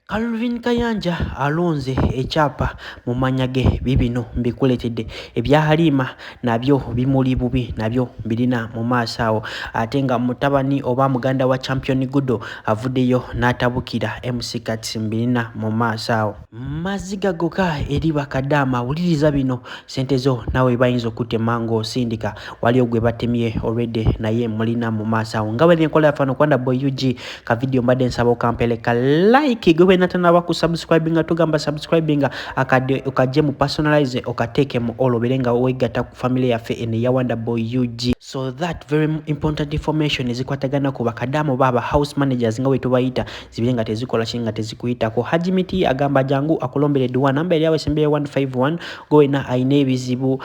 Kayanja alonze echapa mu manyage bibino mbikuletedde ebya Halima nabyo bimuli bubi nabyo birina mu maasawo atenga mutabani oba muganda wa champion Gudo avuddeyo natabukira MC Kats birina mu maasawo maziga goka eri bakadama wuliriza bino sentezo nawe bayinzo kutemango sindika wali ogwe batemye already naye mulina mu maasawo ngawe nkola yafano kwanda boy UG ka video mbadde nsabo kampele ka like gwe natana baku subscribing atugamba subscribing akaje mu personalize okateke mu oloberenga wegata ku family yafe ene ya Wonder Boy UG so that very important information ezikwatagana ku bakadamu baba house managers nga wetu bayita zibirenga tezikola kinga tezikuita ko Hajimiti agamba jangu akulombere duwa namba yawe sembe 151 go ina aine bizibu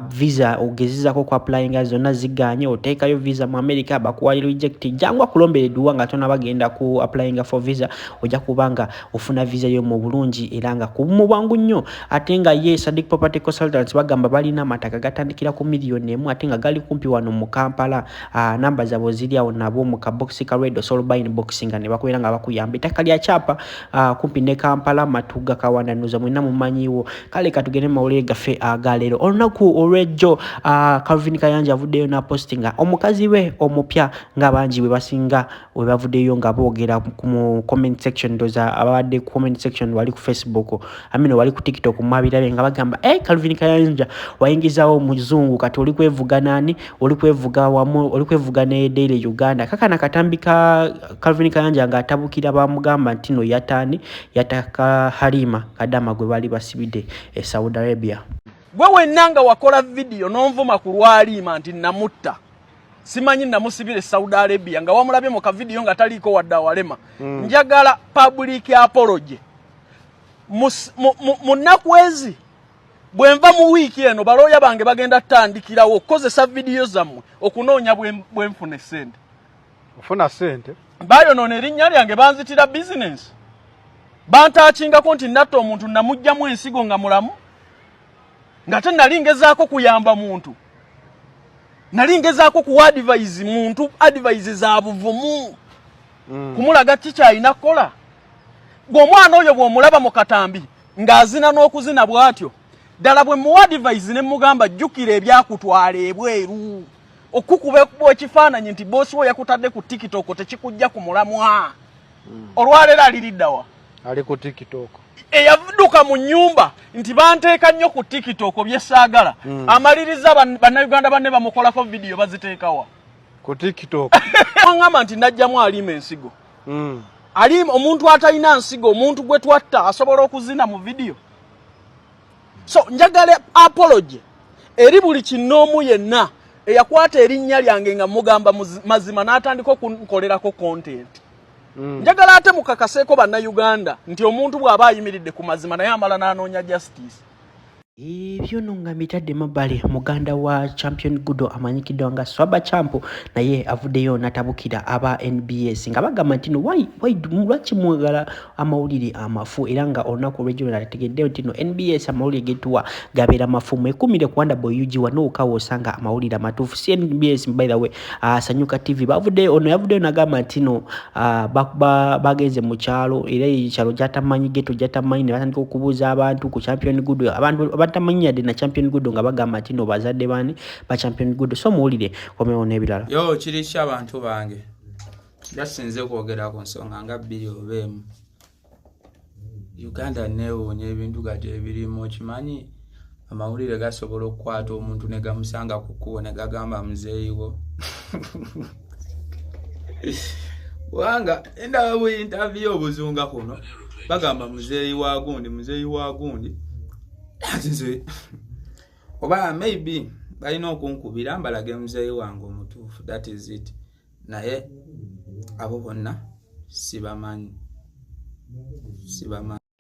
visa ogeziza ko applying zona ziganye otekayo visa mu America bakuwali reject jangu akulombere duwa ngatona bagenda ku applying for visa oja kubanga ufuna visa yo mu Bulungi iranga kumu bwangu nnyo atenga ye Sadiq Property Consultants bagamba balina mataka gatandikira ku million emu atenga gali kumpi wano mu Kampala namba zabo zili awo nabo mu kaboxi ka red solo buying boxing ne bakwiranga bakuyamba takali ya chapa kumpi ne Kampala matuga kawana nuza mwina mumanyiwo kale katugene mawule gafe galero onaku orejo Calvin Kayanja avuddeyo na postinga omukazi we omupya ngabanji we basinga we bavuddeyo ngabogera ku comment section doza abade comment section wali ku Facebook amino wali ku TikTok mabirabe nga bagamba Calvin Kayanja wayingizawo omuzungu kati oli kwevuga nani oli kwevuga wamu oli kwevuga ne Daily Uganda kaka nakatambika Calvin Kayanja nga atabukira bamugamba ntino yatani yataka Halima kadama gwe bali basibide Saudi Arabia gwe nanga wakola video nonvuma ku Halima nti namutta simanyi namusibire Saudi Arabia nga wamulabye mu ka video nga taliko wadda walema njagala public apology munakwezi bwenva mu wiki eno baloya bange bagenda tandikirawo kozesa video zammwe okunoonya bwenfune sente ufuna sente bayo none erinnya lyange banzitira business bantachinga ko nti nato omuntu namujjamu ensigo nga mulamu nga tenalingezaako kuyamba muntu nalingezaako ku advise muntu advise za buvumu kumulaga chicha inakola gomwana oyo bwomulaba mu katambi ngazina n'okuzina bwatyo dala bwe mu advise ne mugamba jukira ebyakutwala ebweru okukube kubo ekifaananyi nti boss we yakutadde ku TikTok tekikujja ku mulamwa olwalera aliriddawa ali ku TikTok eyavuduka mu nyumba nti banteeka nnyo ku TikTok byesaagala amaliriza bannayuganda banne bamukolako video baziteekawa ku TikTok ngamba nti najjamu Halima ensigo Halima omuntu atalina nsigo omuntu gwe twatta asobola okuzina mu video so njagala apology eri buli kinoomu yenna eyakwata erinnya lyange nga mugamba mazima n'atandika okunkolerako content njagala ate mukakaseeko bannayuganda nti omuntu bw'aba ayimiridde ku mazima naye amala n'anoonya justice Ibyo nunga mitade mabale muganda wa champion Gudo amanyikidwa nga swaba champo naye avuddeyo natabukira aba NBS nga bagamba ntino why lwaki mwagala amawulire amafu era nga olunaku regional ategedde ntino NBS amawulire getuwa gabera mafu mekumire ku Wonder Boy UG wano ukawosanga amawulire amatufu NBS by the way Sanyuka TV bavuddeyo ono yavuddeyo nagamba ntino bagenze mu kyalo era ekyalo jatamanyi geto jatamanyi batandika okubuuza abantu ku champion Gudo abantu batamanya de na champion Gudo nga bagamba tino bazadde bani ba champion Gudo so muwulire komeona ebirala yo kirisha abantu bange yasinze kwogera ku nsonga nga bbiri obemu Uganda neewonye ebintu gate ebirimo kimanyi amawulire gasobola okukwata omuntu ne gamusanga ku kkubo ne gagamba muzeeyiwo wanga enda we interview obuzunga kuno bagamba muzeeyi wa gundi Azize oba maybe balina okunkubira mbalage muzeeyi wange omutuufu that is it naye abo bonna sibamanyi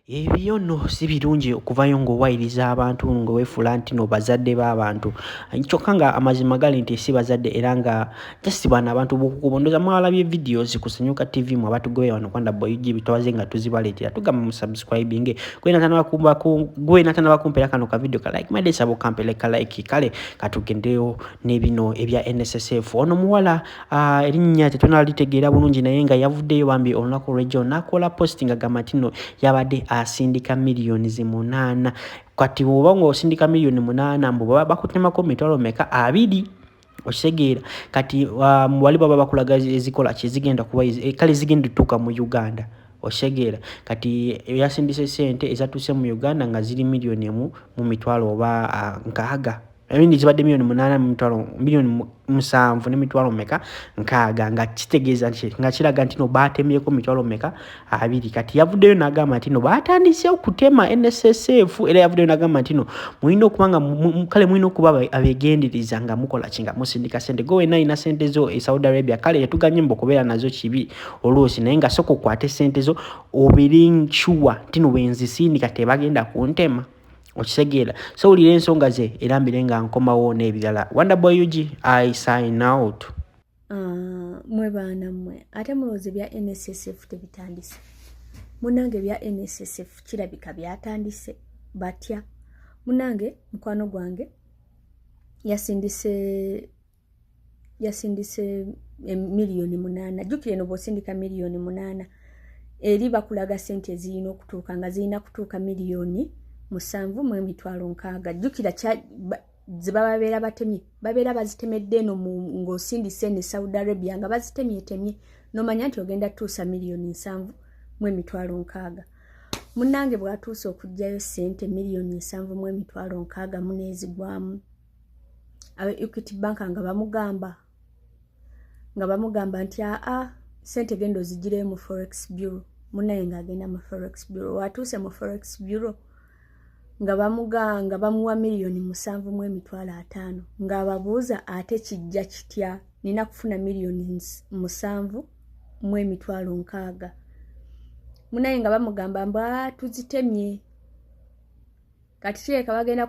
Ebyo no si birungi okuvayo ng'owayiriza abantu ng'oweefula nti no bazadde b'abantu. Kyokka nga amazima gali nti si bazadde era nga just bano abantu b'okukuba. Ndowooza mwalabye videos ku Sanyuka TV mwe abatugobe wano Kwanda Boy UG twaze nga tuzibaleetera. Tugamba mu subscribing. Gwe natana bakumpera kano ka video ka like my desabo kampele ka like kale katugendeyo n'ebino ebya NSSF. Ono muwala erinnya tetunalitegeera bulungi naye nga yavuddeyo bambi olunaku lw'ejjo n'akola posting agamba nti no yabadde asindika milioni 8 kati bwoba ng'osindika milioni 8 mbu bakutemako mitwalo meka 2 okisegeera kati wali baba bakulaga ezikola kizigenda kuba kale zigenda tuka mu Uganda okisegeera kati yasindise sente ezatuse mu Uganda nga ziri milioni 1 mu mitwalo oba 6 ebindi zibadde milioni 7 n'emitwalo meka 6 nga kitegeeza nga kiraga nti no baatemyeko mitwalo meka 2 kati yavuddeyo n'agamba nti no baatandise okutema NSSF era yavuddeyo n'agamba nti no mulina okubanga kale mulina okuba abeegendereza nga mukola kinga musindika sente go wena ina sente zo e Saudi Arabia kale yatuganye mbokubeera nazo kibi oluusi naye nga soko kwate sente zo obirinchua tino wenzisindika tebagenda kuntema okisegeera so ulire ensonga ze erambire nga nkomawo n'ebirala. Wanda Boy UG I sign out. Mwe baana mwe ate muloozi bya NSSF tebitandise munange bya NSSF kirabika byatandise batya munange mukwano gwange yasindise milioni 8 jukire no bosindika milioni 8 eri bakulaga sente zino okutuuka nga zina kutuuka milioni 7.6 jukira zibabeera batemye babeera bazitemedde no ng'osindise ne Saudi Arabia nga bazitemye nomanya nti ogenda tuusa milioni 7.6 munange bwatuusa okujjayo sente milioni 7.6 munezigwamu Equity Bank nga bamugamba nti sente gendo zijire mu Forex Bureau munaye nga agenda mu Forex Bureau watuuse mu Forex Bureau nga bamuwa milioni 7.5 nga babuuza ate kijja kitya nina kufuna milioni 7.6 munaye nga bamugamba mba tuzitemye kati kireka bagenda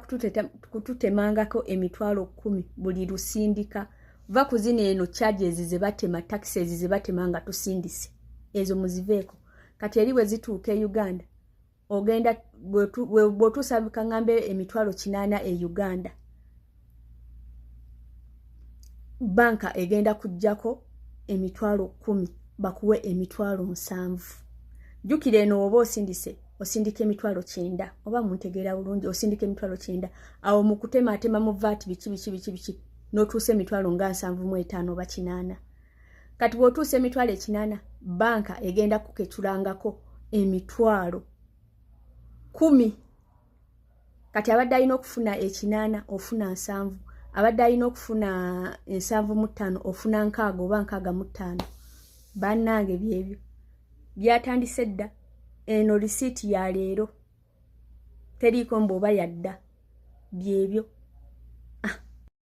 kututemangako emitwalo 10 buli lusindika va kuzina eno charges ze batema taxes ze batemanga tusindise ezo muziveeko kati eriwe zituuka e Uganda ogenda bwotusabika ngambe emitwalo 8 e Uganda banka egenda kujjako emitwalo 10 bakuwe emitwalo 7 jukire eno oba osindike emitwalo 9 oba muntegeera bulungi osindike emitwalo 9 awo mukutema mu VAT biki notuuse emitwalo nga 7.5 oba 8 kati bwotuuse emitwalo 8 banka egenda kukechulangako emitwalo 10 kati abadde alina okufuna 8 ofuna 7 abadde alina okufuna 7.5 ofuna 6 oba 6.5 bannange byebyo byatandise dda eno receipt ya leero teriiko mboba yadda byebyo